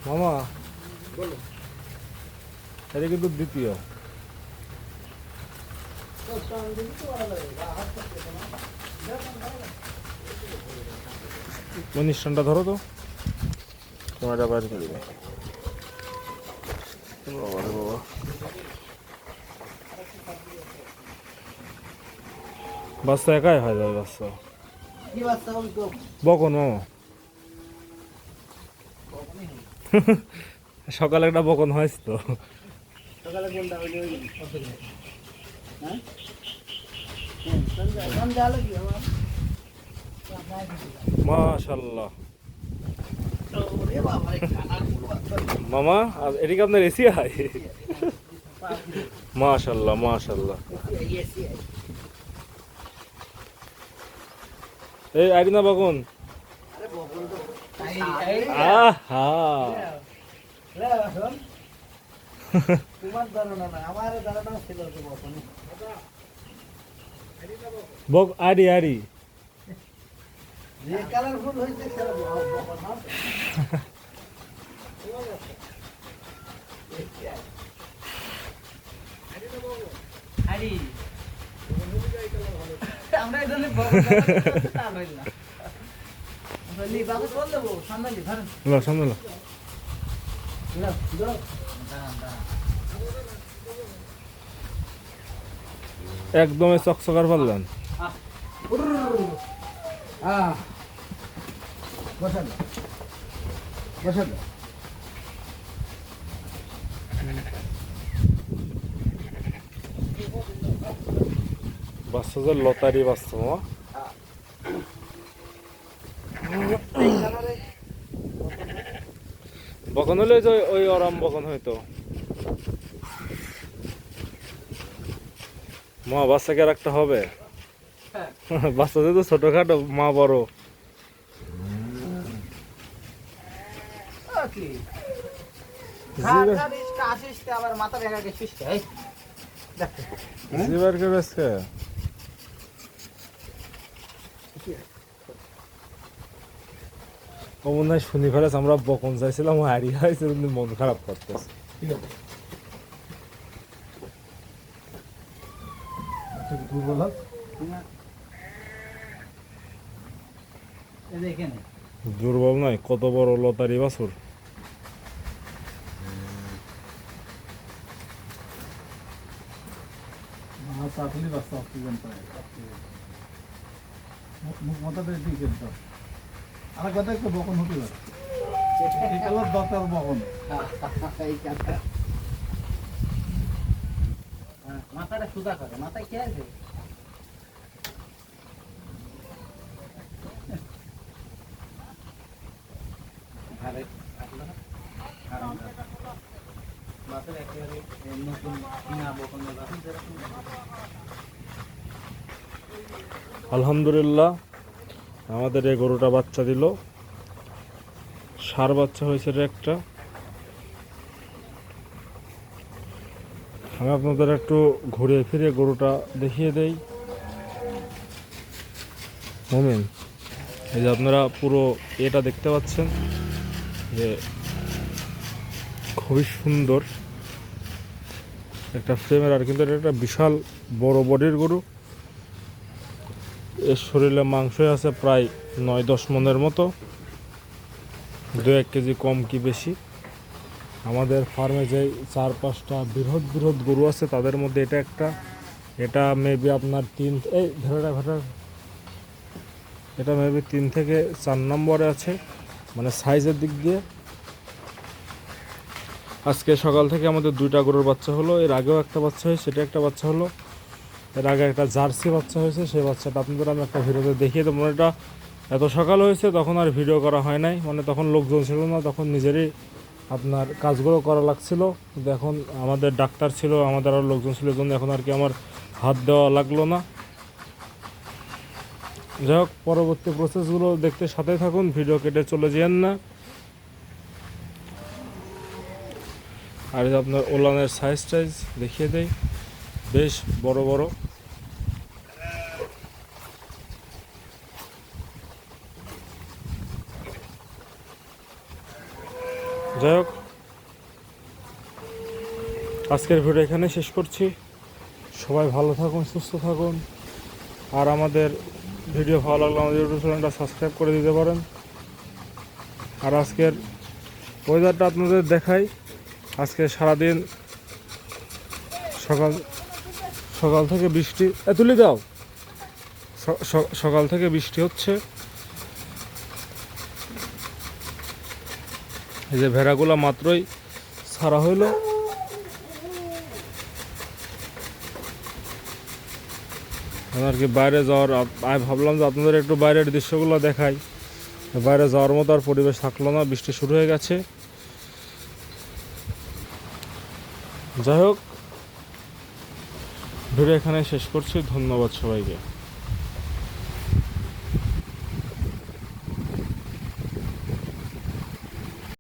মামা এটা কিন্তু দ্বিতীয় অনুষ্ঠানটা ধরো তো ক্যামেরা বাইরে করে দিবে বাবা রে বাবা বাচ্চা একাই হয় যাবে বাচ্চা বকন মামা সকালে একটা বকন হয়েছে তো সকালে কোনটা হইলো হ্যাঁ মাশাআল্লাহ মামা এদিকে আপনার এসি হয় মাশাআল্লাহ মাশাআল্লাহ এই আইনা বকন আহা তোমার ধারণা না আমার ধারণা ছিল বক আড়ি আড়ি যে কালারফুল হয়েছে সেটা আমরা এখানে সামনে একদমই চকচকার পারলেন বসান বসান বাচ্চা যে লতারি বাচ্চা মামা বকন হলে যে ওই আরাম বকন হয়তো মা বাচ্চাকে রাখতে হবে বাচ্চা তো ছোটখাটো মা বড় আবার মাথা দেখা গেছিস জিবারকে বেসকে ও মনে হয় শুনি ফেলেছ আমরা বকন চাইছিলাম হারিয়ে হয়েছে কিন্তু মন খারাপ করতেছে দুর্বল নয় কত বড় লতারি বাছুর আমার কথা একটু বকন হতে পারে দরকার বকন মাথাটা সুদা করে মাথায় কে আছে আলহামদুলিল্লাহ আমাদের এই গরুটা বাচ্চা দিল ষাঁড় বাচ্চা হয়েছে একটা আমি আপনাদের একটু ঘুরে ফিরে গরুটা দেখিয়ে দেই মোমেন এই যে আপনারা পুরো এটা দেখতে পাচ্ছেন যে খুবই সুন্দর একটা ফ্রেমের আর কিন্তু এটা একটা বিশাল বড় বডির গরু এর শরীরে মাংস আছে প্রায় 9-10 মনের মতো 2-1 কেজি কম কি বেশি আমাদের ফার্মে যে 4-5টা বৃহৎ গরু আছে তাদের মধ্যে এটা একটা এটা মেবি আপনার 3 এই ধরে এটা মেবি 3 থেকে 4 নম্বরে আছে মানে সাইজের দিক দিয়ে আজকে সকাল থেকে আমাদের 2টা গরুর বাচ্চা হলো এর আগেও একটা বাচ্চা হয়েছে সেটা একটা বাচ্চা হলো এর আগে একটা জার্সি বাচ্চা হয়েছে সেই বাচ্চাটা আপনাদের আমি একটা ভিডিওতে দেখিয়ে দেবো এটা এত সকাল হয়েছে তখন আর ভিডিও করা হয় নাই মানে তখন লোকজন ছিল না তখন নিজেরই আপনার কাজগুলো করা লাগছিল কিন্তু এখন আমাদের ডাক্তার ছিল আমাদের আরও লোকজন ছিল জন্য এখন আর কি আমার হাত দেওয়া লাগলো না যাই হোক পরবর্তী প্রসেসগুলো দেখতে সাথে থাকুন ভিডিও কেটে চলে যেন না আর আপনার ওলানের সাইজ দেখিয়ে দেয় বেশ বড় বড় যাই হোক, আজকের ভিডিও এখানে শেষ করছি। সবাই ভালো থাকুন, সুস্থ থাকুন। আর আমাদের ভিডিও ভালো লাগলে আমাদের ইউটিউব চ্যানেলটা সাবস্ক্রাইব করে দিতে পারেন। আর আজকের ওয়েদারটা আপনাদের দেখাই। আজকে সারাদিন সকাল সকাল থেকে বৃষ্টি, তুলে দাও, সকাল থেকে বৃষ্টি হচ্ছে। এই যে ভেড়াগুলো মাত্রই ছাড়া হইলো। আর কি বাইরে যাওয়ার আমি ভাবলাম যে আপনাদের একটু বাইরের দৃশ্যগুলো দেখাই। বাইরে যাওয়ার মতো আর পরিবেশ থাকলো না, বৃষ্টি শুরু হয়ে গেছে। যাই হোক, ভিডিও এখানে শেষ করছি। ধন্যবাদ সবাইকে।